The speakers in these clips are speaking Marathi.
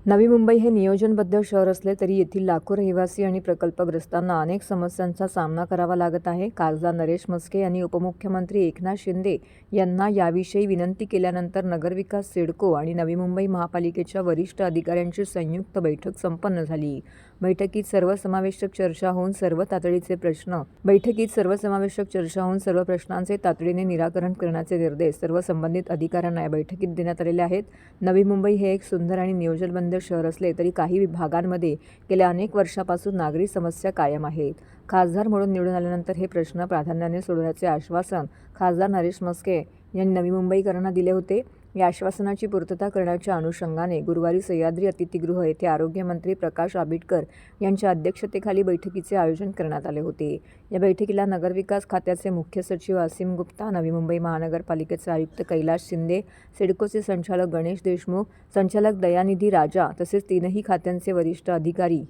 नवी मुंबई हे नियोजनबद्ध शहर असले तरी येथील लाखो रहिवासी आणि प्रकल्पग्रस्तांना अनेक समस्यांचा सामना करावा लागत आहे। खासदार नरेश म्हस्के यांनी उपमुख्यमंत्री एकनाथ शिंदे यांना याविषयी विनंती केल्यानंतर नगरविकास सिडको आणि नवी मुंबई महापालिकेच्या वरिष्ठ अधिकाऱ्यांची संयुक्त बैठक संपन्न झाली। बैठकीत सर्वसमावेशक चर्चा होऊन सर्व प्रश्नांचे तातडीने निराकरण करण्याचे निर्देश सर्व संबंधित अधिकाऱ्यांना या बैठकीत देण्यात आलेले आहेत। नवी मुंबई हे एक सुंदर आणि नियोजनबद्ध शहर असले तरी काही भागांमध्ये गेल्या अनेक वर्षापासून नागरी समस्या कायम आहेत। खासदार म्हणून निवडून आल्यानंतर हे प्रश्न प्राधान्याने सोडवण्याचे आश्वासन खासदार नरेश म्हस्के यांनी नवी मुंबईकरांना दिले होते। या आश्वासनाची पूर्तता करण्याच्या अनुषंगाने गुरुवारी सह्याद्री अतिथीगृह येथे आरोग्यमंत्री प्रकाश आंबेडकर यांच्या अध्यक्षतेखाली बैठकीचे आयोजन करण्यात आले होते। या बैठकीला नगरविकास खात्याचे मुख्य सचिव असीम गुप्ता, नवी मुंबई महानगरपालिकेचे आयुक्त कैलास शिंदे, सिडकोचे संचालक गणेश देशमुख, संचालक दयानिधी राजा तसेच तीनही खात्यांचे वरिष्ठ अधिकारी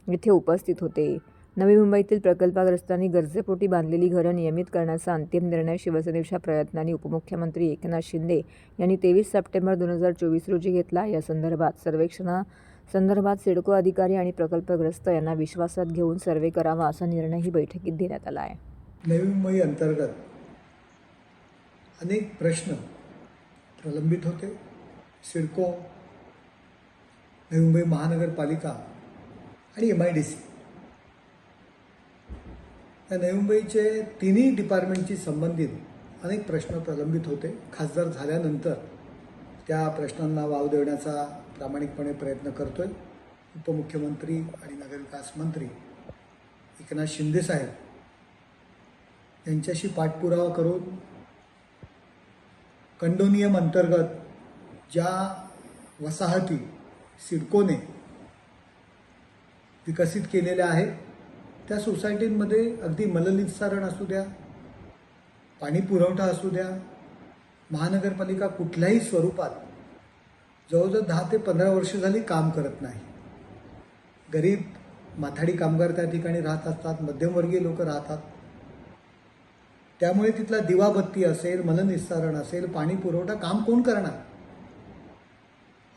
येथे उपस्थित होते। नवी मुंबईतील प्रकल्पग्रस्तांनी गरजेपोटी बांधलेली घरं नियमित करण्याचा अंतिम निर्णय शिवसेनेच्या प्रयत्नांनी उपमुख्यमंत्री एकनाथ शिंदे यांनी 23 सप्टेंबर 2024 रोजी घेतला। या सर्वेक्षणासंदर्भात सिडको अधिकारी आणि प्रकल्पग्रस्त यांना विश्वासात घेऊन सर्वे करावा असा निर्णयही बैठकीत देण्यात आला आहे। नवी मुंबई अंतर्गत अनेक प्रश्न प्रलंबित होते। सिडको, नवी मुंबई महानगरपालिका आणि MIDC या नवी मुंबईचे तिन्ही डिपार्टमेंटशी संबंधित अनेक प्रश्न प्रलंबित होते। खासदार झाल्यानंतर त्या प्रश्नांना वाव देण्याचा प्रामाणिकपणे प्रयत्न करतोय। उपमुख्यमंत्री आणि नगरविकास मंत्री एकनाथ शिंदे साहेब यांच्याशी पाठपुरावा करून कंडोनियम अंतर्गत ज्या वसाहती सिडकोने विकसित केलेल्या आहेत त्या सोसायटींमध्ये अगदी मलनिस्सारण असू द्या, पाणी पुरवठा असू द्या, महानगरपालिका कुठल्याही स्वरूपात जवळजवळ 10 ते 15 वर्ष झाली काम करत नाही। गरीब माथाडी कामगार त्या ठिकाणी राहत असतात, मध्यमवर्गीय लोक राहतात। त्यामुळे तिथला दिवाबत्ती असेल, मलनिस्सारण असेल, पाणी पुरवठा काम कोण करणार?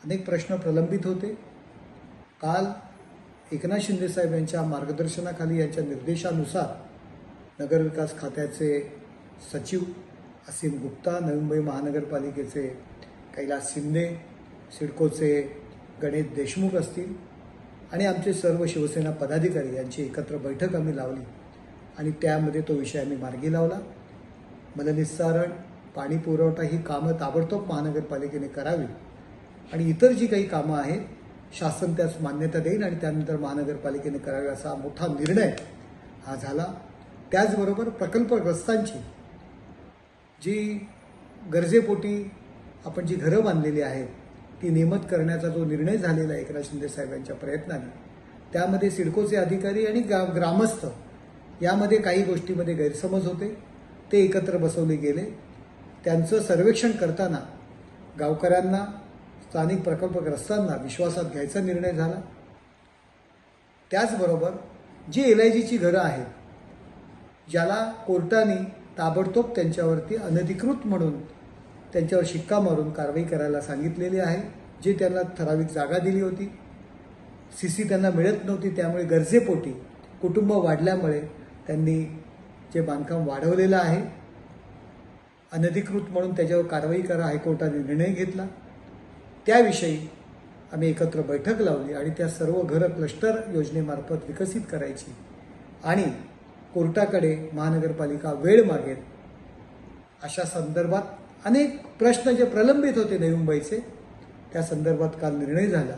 अनेक प्रश्न प्रलंबित होते। काल एकनाथ शिंदे साहेब यांच्या मार्गदर्शनाखाली, यांच्या निर्देशानुसार नगरविकास खात्याचे सचिव असीम गुप्ता, नवी मुंबई महानगरपालिकेचे कैलास शिंदे, सिडकोचे गणेश देशमुख असतील आणि आमचे सर्व शिवसेना पदाधिकारी यांची एकत्र बैठक आम्ही लावली आणि त्यामध्ये तो विषय आम्ही मार्गी लावला। मलनिस्सारण, पाणी पुरवठा ही कामं ताबडतोब महानगरपालिकेने करावी आणि इतर जी काही कामं आहेत शासन त्यास मान्यता देईल आणि त्यानंतर महानगरपालिकेने करावे असा मोठा निर्णय हा झाला। त्याचबरोबर प्रकल्पग्रस्तांची जी गरजेपोटी आपण जी घरं बांधलेली आहेत ती नियमित करण्याचा जो निर्णय झालेला आहे एकनाथ शिंदे साहेबांच्या प्रयत्नाने, त्यामध्ये सिडकोचे अधिकारी आणि ग्रामस्थ यामध्ये काही गोष्टीमध्ये गैरसमज होते, ते एकत्र बसवले गेले। त्यांचं सर्वेक्षण करताना गावकऱ्यांना, स्थानिक प्रकल्पग्रस्तांना विश्वासात घ्यायचा निर्णय झाला। त्याचबरोबर जी LIGची घरं आहेत ज्याला कोर्टाने ताबडतोब त्यांच्यावरती अनधिकृत म्हणून त्यांच्यावर शिक्का मारून कारवाई करायला सांगितलेली आहे, जे त्यांना ठराविक जागा दिली होती, CC त्यांना मिळत नव्हती, त्यामुळे गरजेपोटी कुटुंब वाढल्यामुळे त्यांनी जे बांधकाम वाढवलेलं आहे अनधिकृत म्हणून त्याच्यावर कारवाई करा हायकोर्टाने निर्णय घेतला। त्याविषयी आम्ही एकत्र बैठक लावली आणि त्या सर्व घरं क्लस्टर योजनेमार्फत विकसित करायची आणि कोर्टाकडे महानगरपालिका वेळ मागेल अशा संदर्भात अनेक प्रश्न जे प्रलंबित होते नवी मुंबईचे, त्या संदर्भात काल निर्णय झाला।